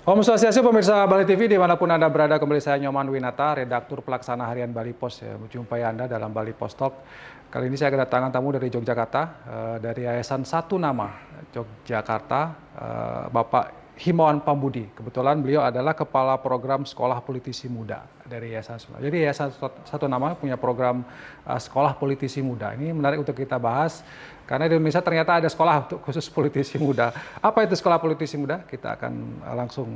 Om Swastiastu pemirsa Bali TV dimanapun Anda berada, kembali saya Nyoman Winata, redaktur pelaksana harian Bali Pos, ya, menjumpai Anda dalam Bali Pos Talk. Kali ini saya kedatangan tamu dari Yogyakarta, dari Yayasan Satu Nama Yogyakarta, Bapak Himawan Pambudi. Kebetulan beliau adalah Kepala Program Sekolah Politisi Muda dari Yayasan Satu Nama. Jadi Yayasan Satu Nama punya program Sekolah Politisi Muda. Ini menarik untuk kita bahas, karena di Indonesia ternyata ada sekolah untuk khusus politisi muda. Apa itu sekolah politisi muda? Kita akan langsung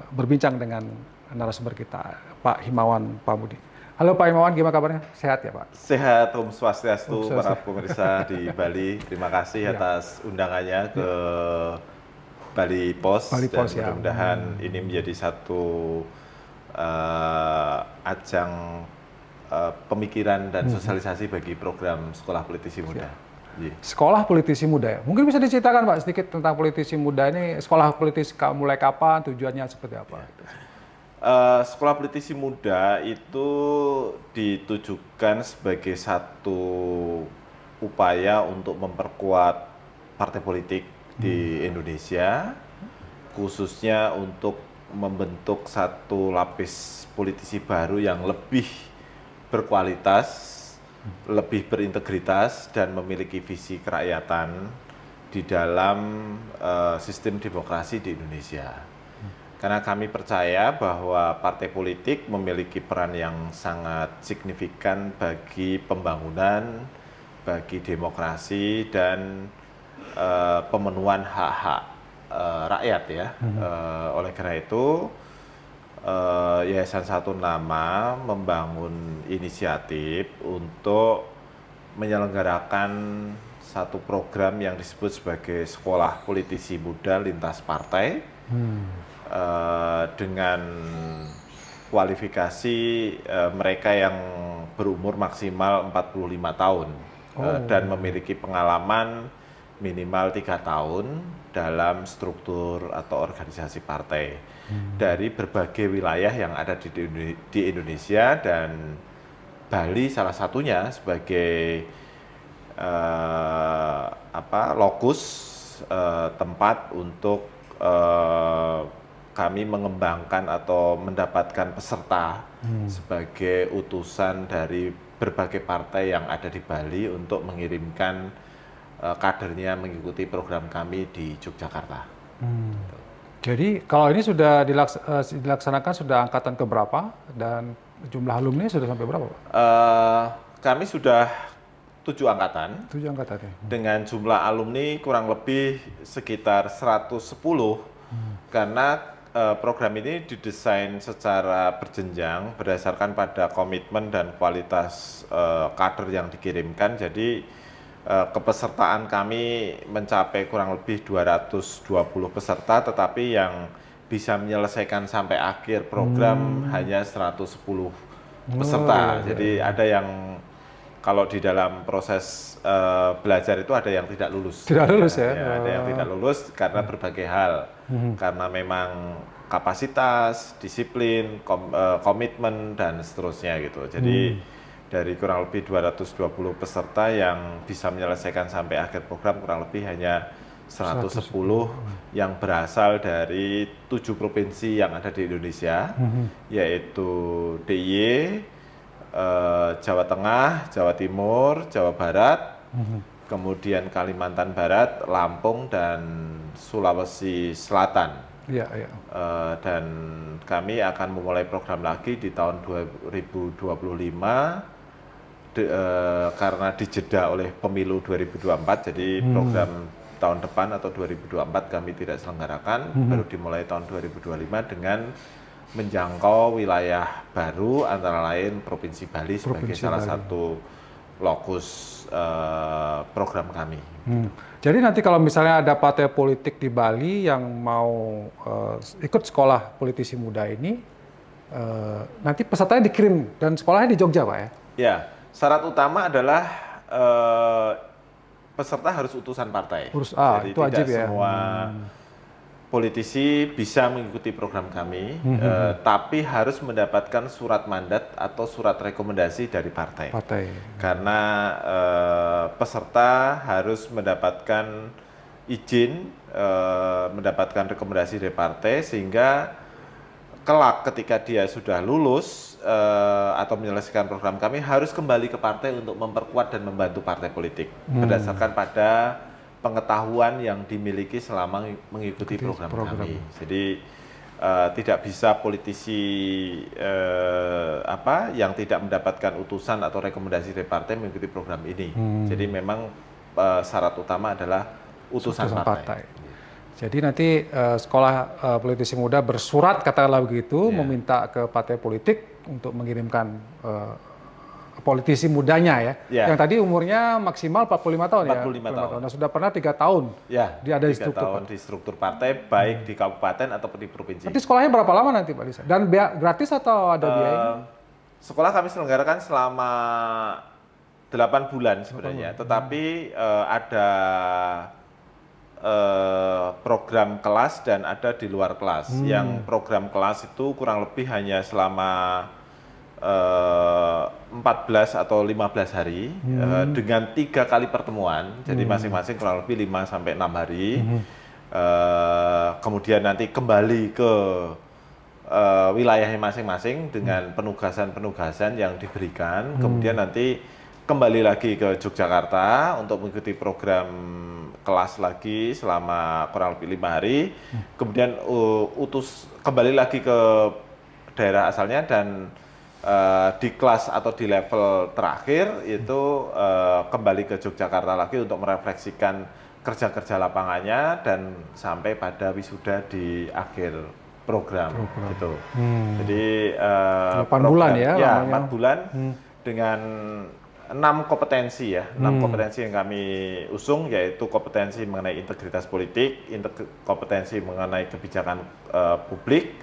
berbincang dengan narasumber kita, Pak Himawan Pambudi. Halo Pak Himawan, gimana kabarnya? Sehat ya Pak? Sehat, Om Swastiastu, para pemirsa di Bali. Terima kasih atas undangannya ke Bali Pos. Bali Pos, dan mudah-mudahan ini menjadi satu ajang pemikiran dan sosialisasi bagi program Sekolah Politisi Muda. Sekolah Politisi Muda ya. Mungkin bisa diceritakan Pak sedikit tentang politisi muda ini, sekolah politisi mulai kapan, tujuannya seperti apa? Sekolah Politisi Muda itu ditujukan sebagai satu upaya untuk memperkuat partai politik di Indonesia, khususnya untuk membentuk satu lapis politisi baru yang lebih berkualitas, lebih berintegritas, dan memiliki visi kerakyatan di dalam sistem demokrasi di Indonesia. Karena kami percaya bahwa partai politik memiliki peran yang sangat signifikan bagi pembangunan, bagi demokrasi, dan pemenuhan hak-hak rakyat ya. Oleh karena itu, Yayasan Satu Nama membangun inisiatif untuk menyelenggarakan satu program yang disebut sebagai Sekolah Politisi Muda Lintas Partai, dengan kualifikasi mereka yang berumur maksimal 45 tahun dan memiliki pengalaman minimal 3 tahun dalam struktur atau organisasi partai dari berbagai wilayah yang ada di Indonesia, dan Bali salah satunya sebagai lokus tempat untuk kami mengembangkan atau mendapatkan peserta sebagai utusan dari berbagai partai yang ada di Bali untuk mengirimkan kadernya mengikuti program kami di Yogyakarta. Jadi kalau ini sudah dilaksanakan sudah angkatan keberapa dan jumlah alumni sudah sampai berapa Pak? Kami sudah 7 angkatan. 7 angkatan ya. Dengan jumlah alumni kurang lebih sekitar 110, karena program ini didesain secara berjenjang berdasarkan pada komitmen dan kualitas kader yang dikirimkan. Jadi kepesertaan kami mencapai kurang lebih 220 peserta, tetapi yang bisa menyelesaikan sampai akhir program hanya 110 peserta. Jadi ada yang kalau di dalam proses belajar itu ada yang tidak lulus. Tidak lulus ya? Ada yang tidak lulus karena berbagai hal. Karena memang kapasitas, disiplin, komitmen, dan seterusnya gitu. Jadi dari kurang lebih 220 peserta yang bisa menyelesaikan sampai akhir program kurang lebih hanya 110 yang berasal dari 7 provinsi yang ada di Indonesia, yaitu DIY, Jawa Tengah, Jawa Timur, Jawa Barat, kemudian Kalimantan Barat, Lampung, dan Sulawesi Selatan. Dan kami akan memulai program lagi di tahun 2025 karena dijeda oleh pemilu 2024. Jadi program tahun depan atau 2024 kami tidak selenggarakan, baru dimulai tahun 2025 dengan menjangkau wilayah baru, antara lain Provinsi Bali sebagai salah satu lokus program kami. Jadi nanti kalau misalnya ada partai politik di Bali yang mau ikut sekolah politisi muda ini, nanti pesertanya dikirim dan sekolahnya di Jogja Pak ya? Ya, syarat utama adalah peserta harus utusan partai. Jadi itu wajib tidak ya? Semua politisi bisa mengikuti program kami, tapi harus mendapatkan surat mandat atau surat rekomendasi dari partai. Karena peserta harus mendapatkan izin mendapatkan rekomendasi dari partai, sehingga kelak ketika dia sudah lulus atau menyelesaikan program kami harus kembali ke partai untuk memperkuat dan membantu partai politik berdasarkan pada pengetahuan yang dimiliki selama mengikuti program kami. Jadi tidak bisa politisi yang tidak mendapatkan utusan atau rekomendasi dari partai mengikuti program ini. Jadi memang syarat utama adalah utusan partai. Jadi nanti sekolah politisi muda bersurat katakanlah begitu, meminta ke partai politik untuk mengirimkan politisi mudanya ya. Yang tadi umurnya maksimal 45 tahun 45 tahun. Nah, sudah pernah 3 tahun. Dia ada di 3 tahun di struktur partai, baik di kabupaten ataupun di provinsi. Nanti sekolahnya berapa lama nanti Pak Lisa? Dan gratis atau ada biayanya? Sekolah kami selenggarakan selama 8 bulan sebenarnya, tetapi ada program kelas dan ada di luar kelas. Yang program kelas itu kurang lebih hanya selama 14 atau 15 hari dengan 3 kali pertemuan. Jadi masing-masing kurang lebih 5 sampai 6 hari. Kemudian nanti kembali ke wilayahnya masing-masing dengan penugasan-penugasan yang diberikan. Kemudian nanti kembali lagi ke Yogyakarta untuk mengikuti program kelas lagi selama kurang lebih 5 hari. Kemudian kembali lagi ke daerah asalnya, dan di kelas atau di level terakhir itu kembali ke Yogyakarta lagi untuk merefleksikan kerja-kerja lapangannya dan sampai pada wisuda di akhir program. Gitu. Jadi 8 bulan ya? Ya, 4 bulan dengan 6 kompetensi ya, 6 kompetensi yang kami usung, yaitu kompetensi mengenai integritas politik, kompetensi mengenai kebijakan publik,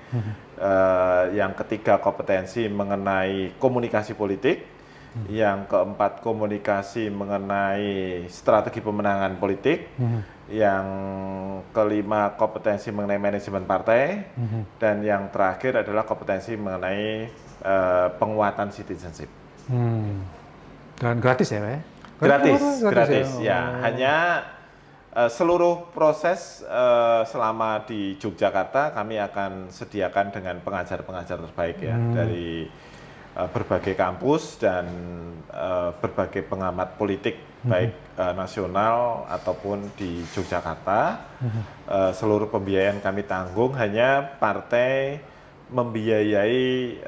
yang ketiga kompetensi mengenai komunikasi politik, yang keempat komunikasi mengenai strategi pemenangan politik, yang kelima kompetensi mengenai manajemen partai, dan yang terakhir adalah kompetensi mengenai penguatan citizenship. Dan gratis ya, Pak? Gratis ya. Hanya seluruh proses selama di Yogyakarta kami akan sediakan dengan pengajar-pengajar terbaik ya, dari berbagai kampus dan berbagai pengamat politik baik nasional ataupun di Yogyakarta. Seluruh pembiayaan kami tanggung, hanya partai membiayai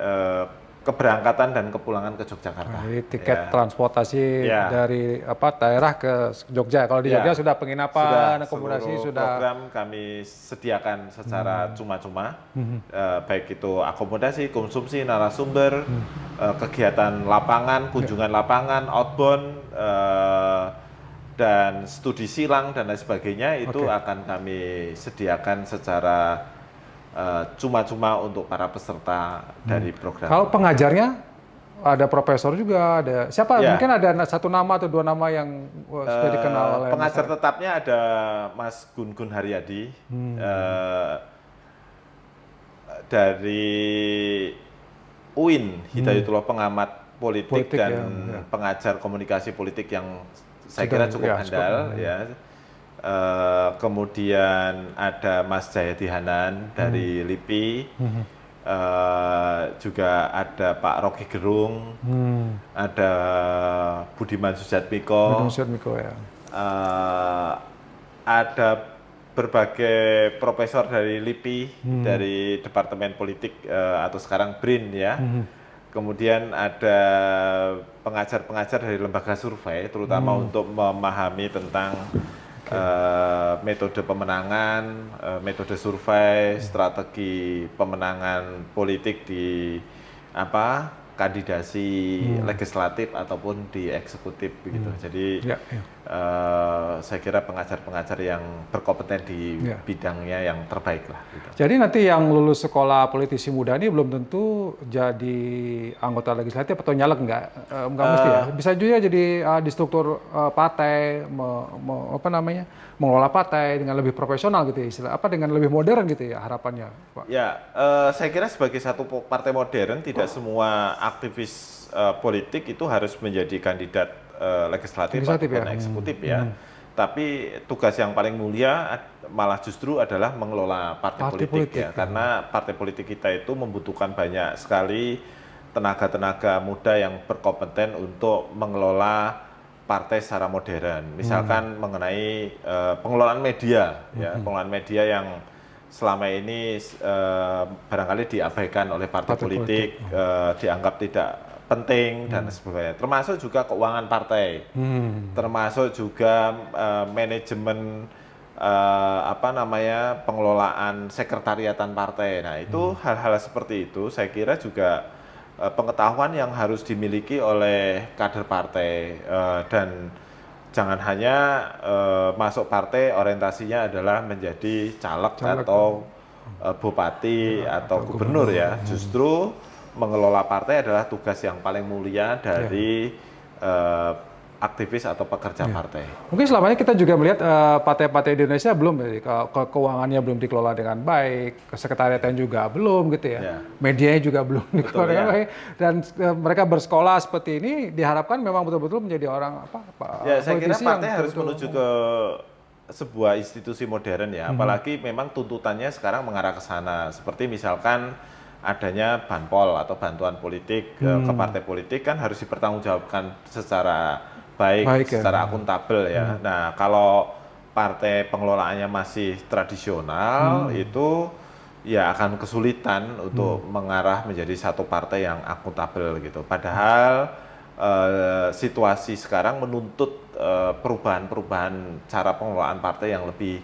keberangkatan dan kepulangan ke Yogyakarta. Jadi tiket transportasi dari daerah ke Jogja. Kalau di Jogja sudah penginapan, akomodasi sudah. Program kami sediakan secara cuma-cuma, baik itu akomodasi, konsumsi, narasumber, kegiatan lapangan, kunjungan lapangan, outbound, dan studi silang dan lain sebagainya itu akan kami sediakan secara cuma-cuma untuk para peserta dari program. Kalau pengajarnya ada profesor juga, ada siapa? Mungkin ada 1 nama atau 2 nama yang sudah dikenal oleh pengajar tetapnya ada Mas Gun Haryadi dari UIN Hidayatullah, pengamat politik dan pengajar komunikasi politik yang saya kira cukup handal ya. Kemudian ada Mas Jayadi Hanan dari LIPI, juga ada Pak Rocky Gerung, ada Budiman Sujatmiko, ya. Ada berbagai profesor dari LIPI, dari Departemen Politik atau sekarang BRIN ya. Kemudian ada pengajar-pengajar dari lembaga survei, terutama untuk memahami tentang metode pemenangan, metode survei, strategi pemenangan politik di kandidasi legislatif ataupun di eksekutif begitu. Jadi saya kira pengajar-pengajar yang berkompeten di bidangnya yang terbaik lah. Gitu. Jadi nanti yang lulus sekolah politisi muda ini belum tentu jadi anggota legislatif atau nyalek nggak mesti ya. Bisa juga jadi di struktur partai, mengelola partai dengan lebih profesional gitu ya, dengan lebih modern gitu ya harapannya, Pak. Ya, saya kira sebagai satu partai modern tidak semua aktivis politik itu harus menjadi kandidat legislatif ataupun eksekutif ya. tapi tugas yang paling mulia malah justru adalah mengelola partai politik ya, karena partai politik kita itu membutuhkan banyak sekali tenaga-tenaga muda yang berkompeten untuk mengelola partai secara modern. Misalkan mengenai pengelolaan media, ya, pengelolaan media yang selama ini barangkali diabaikan oleh partai politik, dianggap tidak penting dan sebagainya. Termasuk juga keuangan partai, termasuk juga manajemen pengelolaan sekretariatan partai. Nah itu hal-hal seperti itu saya kira juga pengetahuan yang harus dimiliki oleh kader partai, dan jangan hanya masuk partai orientasinya adalah menjadi caleg atau bupati atau gubernur ya. Justru mengelola partai adalah tugas yang paling mulia dari aktivis atau pekerja partai. Mungkin selama ini kita juga melihat partai-partai di Indonesia belum, keuangannya belum dikelola dengan baik, kesekretariatan juga belum gitu ya, medianya juga belum dikelola dengan baik, dan mereka bersekolah seperti ini diharapkan memang betul-betul menjadi orang saya kira partai harus menuju ke sebuah institusi modern ya, apalagi memang tuntutannya sekarang mengarah ke sana, seperti misalkan adanya banpol atau bantuan politik ke partai politik kan harus dipertanggungjawabkan secara baik secara akuntabel ya. Nah, kalau partai pengelolaannya masih tradisional itu ya akan kesulitan untuk mengarah menjadi satu partai yang akuntabel gitu. Padahal situasi sekarang menuntut perubahan-perubahan cara pengelolaan partai yang lebih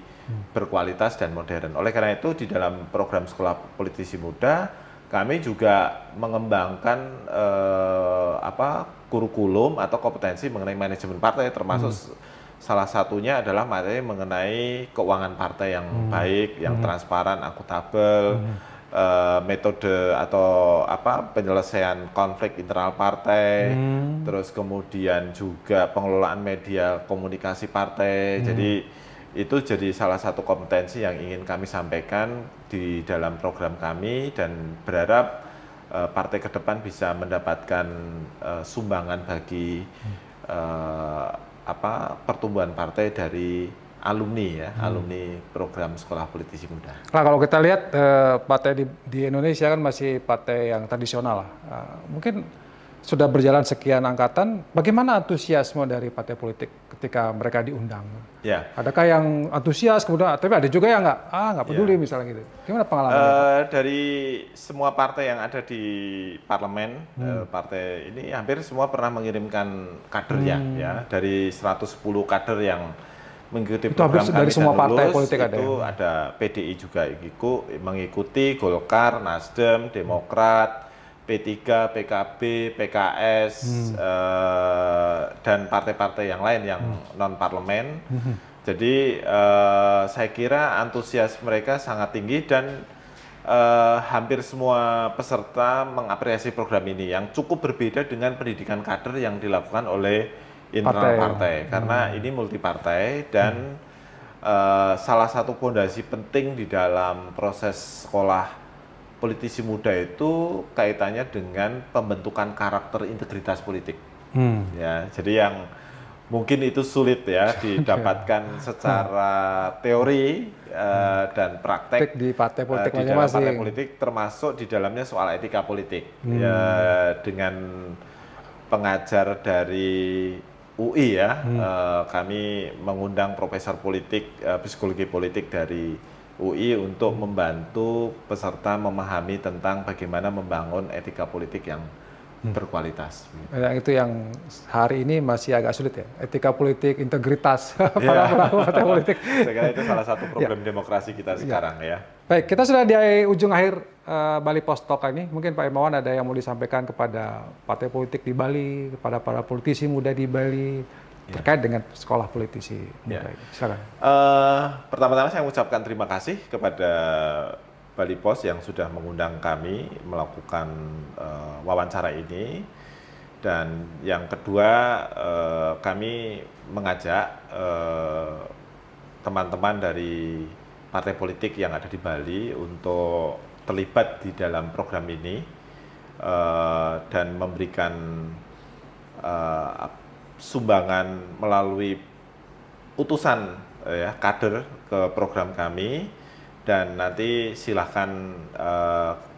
berkualitas dan modern. Oleh karena itu di dalam program Sekolah Politisi Muda kami juga mengembangkan kurikulum atau kompetensi mengenai manajemen partai, termasuk salah satunya adalah materi mengenai keuangan partai yang baik, yang transparan, akuntabel, metode atau penyelesaian konflik internal partai, terus kemudian juga pengelolaan media komunikasi partai. Jadi itu jadi salah satu kompetensi yang ingin kami sampaikan di dalam program kami dan berharap partai ke depan bisa mendapatkan sumbangan bagi pertumbuhan partai dari alumni ya, alumni program Sekolah Politisi Muda. Nah, kalau kita lihat partai di Indonesia kan masih partai yang tradisional lah. Mungkin sudah berjalan sekian angkatan, bagaimana antusiasme dari partai politik ketika mereka diundang? Ya. Adakah yang antusias kemudian, tapi ada juga yang nggak peduli misalnya gitu. Gimana pengalamannya? Dari semua partai yang ada di parlemen, partai ini hampir semua pernah mengirimkan kadernya ya. Dari 110 kader yang mengikuti itu program kami dari semua dan partai lulus, politik itu ada PDI juga mengikuti, Golkar, Nasdem, Demokrat, P3, PKB, PKS, dan partai-partai yang lain yang non-parlemen. Jadi saya kira antusias mereka sangat tinggi dan hampir semua peserta mengapresiasi program ini yang cukup berbeda dengan pendidikan kader yang dilakukan oleh internal partai. Karena ini multi partai dan salah satu fondasi penting di dalam proses sekolah politisi muda itu kaitannya dengan pembentukan karakter integritas politik. Ya, jadi yang mungkin itu sulit ya didapatkan secara teori dan praktek di partai politik di dalam partai politik, termasuk di dalamnya soal etika politik. Ya, dengan pengajar dari UI ya, kami mengundang profesor politik, psikologi politik dari UI untuk membantu peserta memahami tentang bagaimana membangun etika politik yang berkualitas. Itu yang hari ini masih agak sulit ya, etika politik, integritas para pelaku partai politik. Saya kira itu salah satu problem demokrasi kita sekarang ya. Baik, kita sudah di ujung akhir Bali Post Talk ini. Mungkin Pak Imawan ada yang mau disampaikan kepada partai politik di Bali, kepada para politisi muda di Bali, terkait dengan sekolah politisi muda ini. Silakan. Pertama-tama saya mengucapkan terima kasih kepada Bali Post yang sudah mengundang kami melakukan wawancara ini, dan yang kedua kami mengajak teman-teman dari partai politik yang ada di Bali untuk terlibat di dalam program ini dan memberikan sumbangan melalui utusan ya kader ke program kami, dan nanti silahkan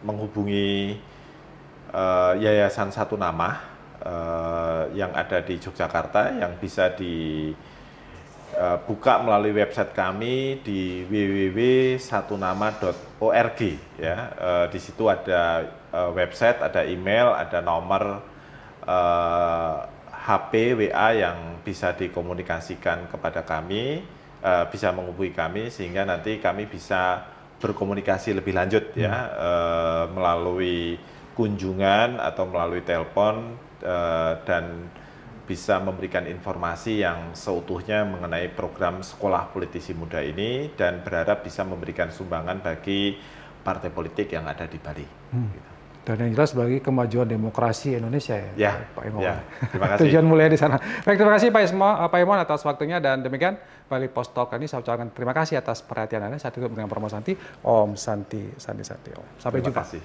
menghubungi Yayasan Satu Nama yang ada di Yogyakarta, yang bisa dibuka melalui website kami di www.satunama.org ya. Di situ ada website, ada email, ada nomor HP, WA yang bisa dikomunikasikan kepada kami, bisa menghubungi kami, sehingga nanti kami bisa berkomunikasi lebih lanjut ya, melalui kunjungan atau melalui telepon, dan bisa memberikan informasi yang seutuhnya mengenai program Sekolah Politisi Muda ini, dan berharap bisa memberikan sumbangan bagi partai politik yang ada di Bali. Gitu. Dan yang jelas bagi kemajuan demokrasi Indonesia ya, Pak Imam. Ya, terima kasih. Tujuan mulia di sana. Baik, terima kasih Pak Imam atas waktunya, dan demikian Bali Post Talk ini saya ucapkan terima kasih atas perhatian Anda. Saat itu dengan Promo Santi, Om Santi Santi Santi. Sampai jumpa. Terima kasih.